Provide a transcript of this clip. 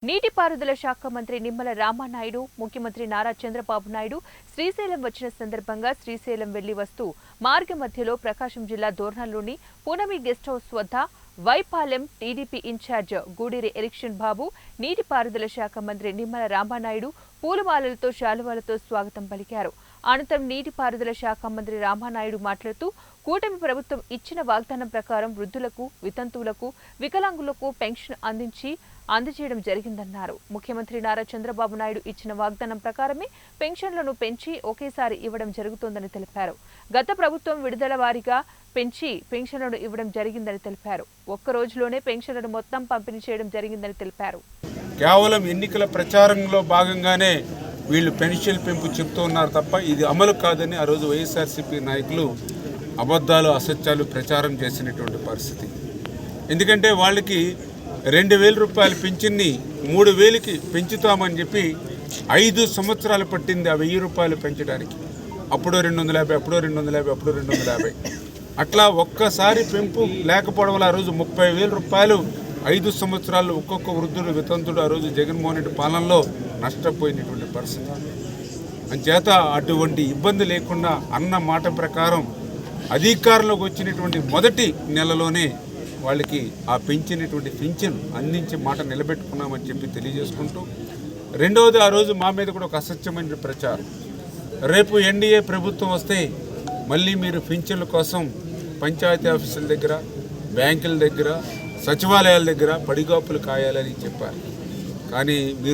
నీటిపారుదల శాఖ మంత్రి నిమ్మల రామానాయుడు, ముఖ్యమంత్రి నారా చంద్రబాబు నాయుడు శ్రీశైలం వచ్చిన సందర్భంగా శ్రీశైలం వెళ్లి వస్తూ మార్గ మధ్యలో ప్రకాశం జిల్లా దోర్నాల్లోని పూనమి గెస్ట్ హౌస్ వద్ద వైపాలెం TDP incharge Guduri election Babu, నీటిపారుదల శాఖ మంత్రి నిమ్మల రామానాయుడు పూలమాలలతో శాలువాలతో స్వాగతం పలికారు. అనంతరం నీటిపారుదల శాఖ మంత్రి రామానాయుడు మాట్లాడుతూ కూటమి ప్రభుత్వం ఇచ్చిన వాగ్దానం ప్రకారం వృద్ధులకు, వితంతువులకు, వికలాంగులకు పెన్షన్ అందజేయడం జరిగిందన్నారు. ముఖ్యమంత్రి నారా చంద్రబాబు నాయుడు ఇచ్చిన వాగ్దానం ప్రకారమే పెన్షన్లను పెంచి ఒకేసారి ఇవ్వడం జరుగుతోందని తెలిపారు. గత ప్రభుత్వం విడుదల వారీగా పెంచి పెన్షన్లను ఇవ్వడం జరిగిందని తెలిపారు. ఒక్క రోజులోనే పెన్షన్లను మొత్తం పంపిణీ చేయడం జరిగిందని తెలిపారు. కేవలం ఎన్నికల ప్రచారంలో భాగంగానే వీళ్ళు పెన్షన్ పెంపు చెప్తూ ఉన్నారు తప్ప ఇది అమలు కాదని ఆ రోజు వైఎస్ఆర్సీపీ నాయకులు అబద్ధాలు, అసత్యాలు ప్రచారం చేసినటువంటి పరిస్థితి. ఎందుకంటే వాళ్ళకి 2,000 రూపాయల పింఛన్ని 3,000కి పెంచుతామని చెప్పి 5 సంవత్సరాలు పట్టింది ఆ 1,000 రూపాయలు పెంచడానికి. అప్పుడు 250, అప్పుడు 250, అప్పుడు 250. అట్లా ఒక్కసారి పెంపు లేకపోవడం వల్ల ఆ రోజు 30,000 రూపాయలు 5 సంవత్సరాలు ఒక్కొక్క వృద్ధుడు, వితంతుడు ఆ రోజు జగన్మోహన్ రెడ్డి పాలనలో నష్టపోయినటువంటి పరిస్థితి. అంచేత అటువంటి ఇబ్బంది లేకుండా అన్న మాట ప్రకారం అధికారంలోకి వచ్చినటువంటి మొదటి నెలలోనే వాళ్ళకి ఆ పెంచినటువంటి పింఛన్ అందించే మాట నిలబెట్టుకున్నామని చెప్పి తెలియజేసుకుంటూ, రెండవది ఆ రోజు మా మీద కూడా ఒక అసత్యమైన ప్రచారం. రేపు ఎన్డీఏ ప్రభుత్వం వస్తే మళ్ళీ మీరు పింఛన్ల కోసం పంచాయతీ ఆఫీసుల దగ్గర, బ్యాంకుల దగ్గర, సచివాలయాల దగ్గర పడిగాపులు కాయాలని చెప్పారు. కానీ